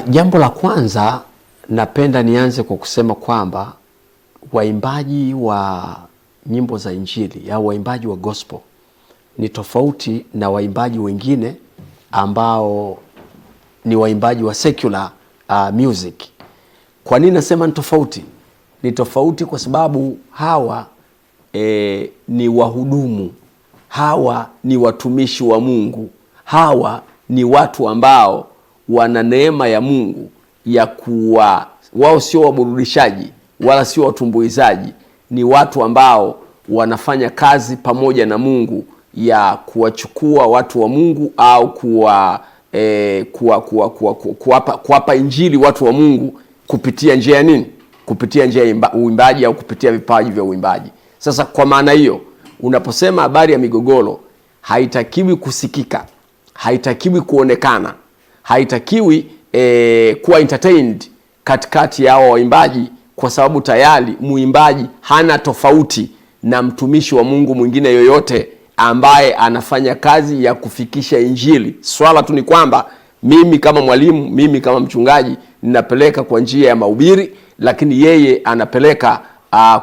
Jambo la kwanza napenda nianze kwa kusema kwamba waimbaji wa nyimbo za injili au waimbaji wa gospel ni tofauti na waimbaji wengine ambao ni waimbaji wa secular music. Kwa nini nasema ni tofauti? Ni tofauti kwa sababu hawa ni wahudumu, hawa ni watumishi wa Mungu, hawa ni watu ambao wana neema ya Mungu ya kuwa wao sio waburudishaji wala sio watumbuizaji. Ni watu ambao wanafanya kazi pamoja na Mungu ya kuwachukua watu wa Mungu au kuwapa injili watu wa Mungu kupitia njia ya nini? Kupitia njia ya uimbaji au kupitia vipaji vya uimbaji. Sasa kwa maana hiyo, unaposema habari ya migogoro, haitakiwi kusikika, haitakiwi kuonekana, haitakiwi kuwa entertained katikati ya hao waimbaji, kwa sababu tayari muimbaji hana tofauti na mtumishi wa Mungu mwingine yoyote ambaye anafanya kazi ya kufikisha injili. Swala tu ni kwamba mimi kama mwalimu, mimi kama mchungaji ninapeleka kwa njia ya mahubiri, lakini yeye anapeleka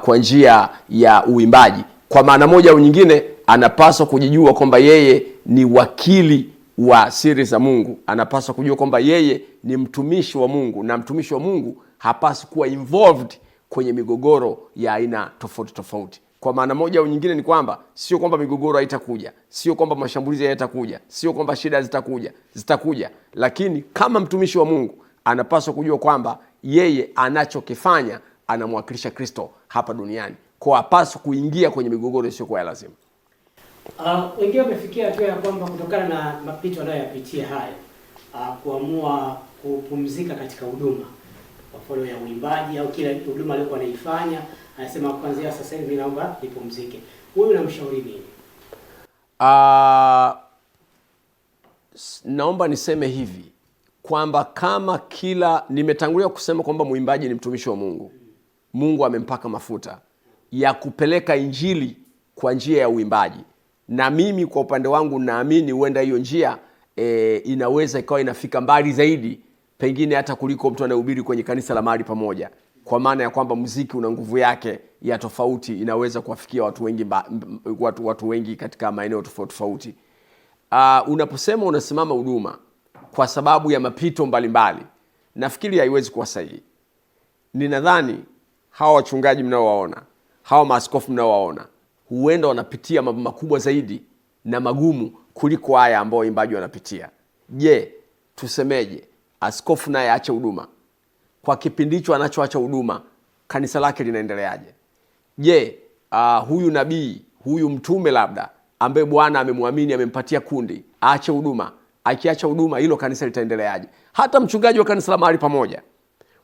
kwa njia ya uimbaji. Kwa maana moja au nyingine anapaswa kujijua kwamba yeye ni wakili wa siri za Mungu. Anapaswa kujua kwamba yeye ni mtumishi wa Mungu, na mtumishi wa Mungu hapaswi kuwa involved kwenye migogoro ya aina tofauti tofauti. Kwa maana moja au nyingine ni kwamba sio kwamba migogoro haitakuja, sio kwamba mashambulizi hayatakuja, sio kwamba shida zitakuja, lakini kama mtumishi wa Mungu anapaswa kujua kwamba yeye anachokifanya anamwakilisha Kristo hapa duniani. Kwa hapaswi kuingia kwenye migogoro isiyokuwa ya lazima. Wengine wamefikia hatua ya kwamba kutokana na mapito anayoyapitia haya, kuamua kupumzika katika huduma, kwa mfano ya uimbaji au kila huduma aliyokuwa anaifanya, anasema kuanzia sasa hivi naomba nipumzike. Wewe unamshauri nini? Naomba niseme hivi kwamba kama nimetangulia kusema kwamba muimbaji ni mtumishi wa Mungu. Mungu amempaka mafuta ya kupeleka injili kwa njia ya uimbaji. Na mimi kwa upande wangu naamini huenda hiyo njia inaweza ikawa inafika mbali zaidi, pengine hata kuliko mtu anayehubiri kwenye kanisa la mahali pamoja, kwa maana ya kwamba muziki una nguvu yake ya tofauti, inaweza kuwafikia watu wengi katika maeneo tofauti tofauti. Unaposema unasimama huduma kwa sababu ya mapito mbalimbali, nafikiri haiwezi kuwa sahihi. Ninadhani hawa wachungaji mnaowaona, hawa maaskofu mnaowaona, huenda wanapitia mambo makubwa zaidi na magumu kuliko haya ambao waimbaji wanapitia. Je, tusemeje? Askofu naye aache huduma. Kwa kipindi hicho anachoacha huduma, kanisa lake linaendeleaje? Je, huyu nabii, huyu mtume labda ambaye Bwana amemwamini, amempatia kundi, aache huduma. Akiacha huduma, hilo kanisa litaendeleaje? Hata mchungaji wa kanisa la mahali pamoja,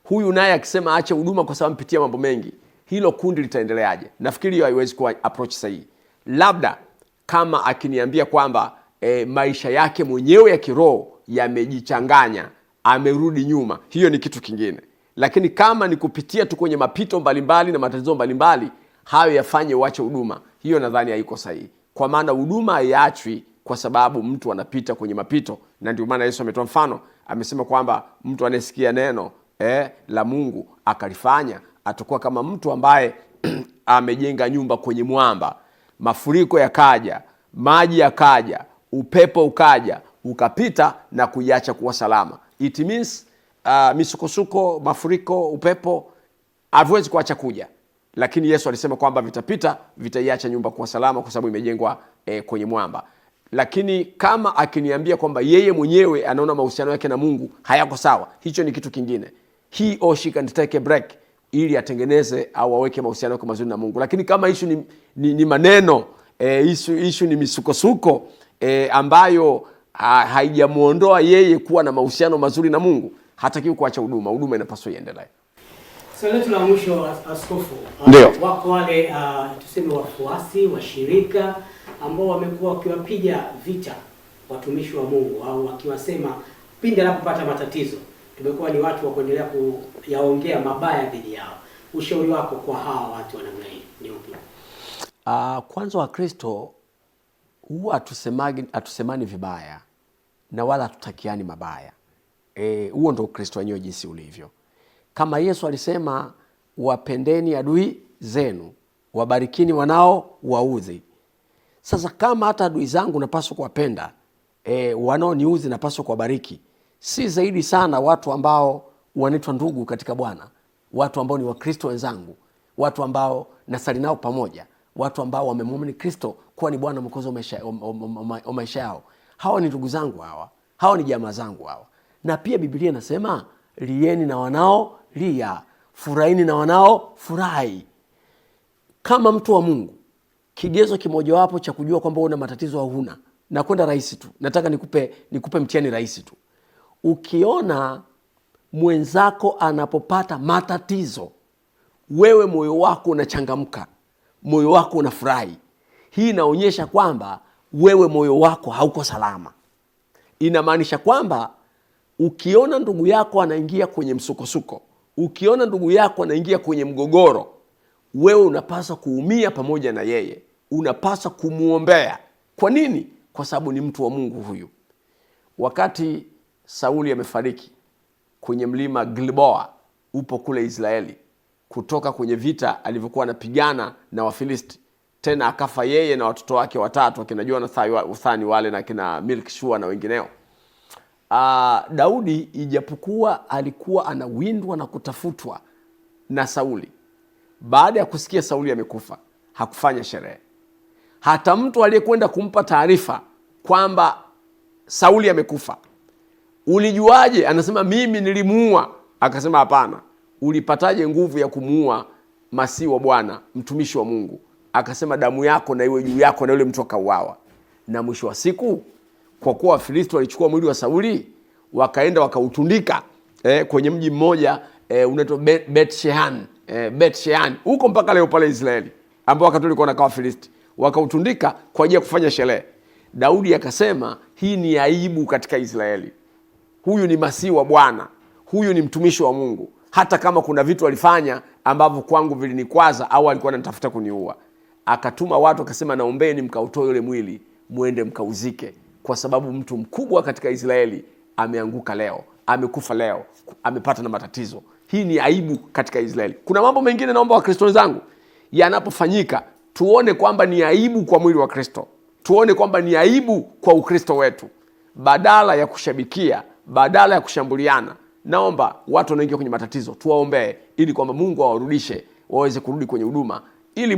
huyu naye akisema aache huduma kwa sababu mpitia mambo mengi, hilo kundi litaendeleaje? Nafikiri hiyo haiwezi kuwa approach sahihi. Labda kama akiniambia kwamba maisha yake mwenyewe ya kiroho yamejichanganya, amerudi nyuma, hiyo ni kitu kingine. Lakini kama ni kupitia tu kwenye mapito mbalimbali na matatizo mbalimbali, hayo yafanye uache huduma, hiyo nadhani haiko sahihi. Kwa maana huduma haiachwi kwa sababu mtu anapita kwenye mapito. Na ndio maana Yesu ametoa mfano, amesema kwamba mtu anayesikia neno la Mungu akalifanya atakuwa kama mtu ambaye amejenga nyumba kwenye mwamba. Mafuriko yakaja, maji yakaja, upepo ukaja, ukapita na kuiacha kuwa salama. It means misukosuko, mafuriko, upepo haviwezi kuacha kuja. Lakini Yesu alisema kwamba vitapita, vitaiacha nyumba kuwa salama kwa sababu imejengwa kwenye mwamba. Lakini kama akiniambia kwamba yeye mwenyewe anaona mahusiano yake na Mungu hayako sawa, hicho ni kitu kingine. He or she can take a break ili atengeneze au aweke mahusiano yake mazuri na Mungu. Lakini kama issue ni maneno, issue ni misukosuko ambayo haijamuondoa yeye kuwa na mahusiano mazuri na Mungu, hatakiwi kuacha huduma. Huduma inapaswa iendelee. Swali letu la mwisho, askofu, wako wale tuseme wafuasi wa shirika ambao wamekuwa wakiwapiga vita watumishi wa Mungu au wakiwasema pindi anapopata matatizo, tumekuwa ni watu wa kuendelea kuyaongea mabaya dhidi yao. Ushauri wako kwa hawa watu wa namna hii ni upi? Kwanza Wakristo huwa hatusemani vibaya na wala hatutakiani mabaya. Huo ndo Ukristo wenyewe jinsi ulivyo. Kama Yesu alisema wapendeni adui zenu, wabarikini wanao waudhi. Sasa kama hata adui zangu napaswa kuwapenda, wanaoniudhi napaswa kuwabariki, si zaidi sana watu ambao wanaitwa ndugu katika Bwana, watu ambao ni Wakristo wenzangu, watu ambao nasali nao pamoja, watu ambao wamemwamini Kristo kuwa ni Bwana Mwokozi wa maisha yao. Hawa ni ndugu zangu hawa ni jamaa zangu hawa. Na pia Biblia inasema lieni na wanao lia, furahini na wanao furahi. Kama mtu wa Mungu, kigezo kimojawapo cha kujua kwamba una matatizo au huna, na kwenda rahisi tu, nataka nikupe mtihani rahisi tu. Ukiona mwenzako anapopata matatizo, wewe moyo wako unachangamka, moyo wako unafurahi, hii inaonyesha kwamba wewe moyo wako hauko salama. Inamaanisha kwamba ukiona ndugu yako anaingia kwenye msukosuko, ukiona ndugu yako anaingia kwenye mgogoro, wewe unapaswa kuumia pamoja na yeye, unapaswa kumuombea. Kwa nini? Kwa sababu ni mtu wa Mungu huyu. Wakati Sauli amefariki kwenye mlima Gilboa, upo kule Israeli, kutoka kwenye vita alivyokuwa anapigana na Wafilisti, tena akafa yeye na watoto wake watatu, akina Jonathani wale na kina Milkishua na wengineo. Daudi ijapokuwa alikuwa anawindwa na kutafutwa na Sauli, baada ya kusikia Sauli amekufa, hakufanya sherehe. Hata mtu aliyekwenda kumpa taarifa kwamba Sauli amekufa, ulijuaje? Anasema mimi nilimuua. Akasema hapana. Ulipataje nguvu ya kumuua Masihi wa Bwana, mtumishi wa Mungu? Akasema damu yako na iwe juu yako na yule mtu akauawa. Na mwisho wa siku, kwa kuwa Wafilisti walichukua mwili wa Sauli, wakaenda wakautundika kwenye mji mmoja unaitwa Bet-Shean, huko mpaka leo pale Israeli, ambao wakati ulikuwa na Wafilisti, wakautundika kwa ajili ya kufanya sherehe. Daudi akasema hii ni aibu katika Israeli. Huyu ni Masihi wa Bwana, huyu ni mtumishi wa Mungu, hata kama kuna vitu alifanya ambavyo kwangu vilinikwaza au alikuwa anatafuta kuniua. Akatuma watu akasema, naombeni mkautoe yule mwili, muende mkauzike, kwa sababu mtu mkubwa katika Israeli ameanguka leo, amekufa leo, amepata na matatizo. Hii ni aibu katika Israeli. Kuna mambo mengine naomba Wakristo wenzangu yanapofanyika tuone kwamba ni aibu kwa mwili wa Kristo, tuone kwamba ni aibu kwa Ukristo wetu, badala ya kushabikia, badala ya kushambuliana. Naomba watu wanaoingia kwenye matatizo tuwaombee, ili kwamba Mungu awarudishe, waweze kurudi kwenye huduma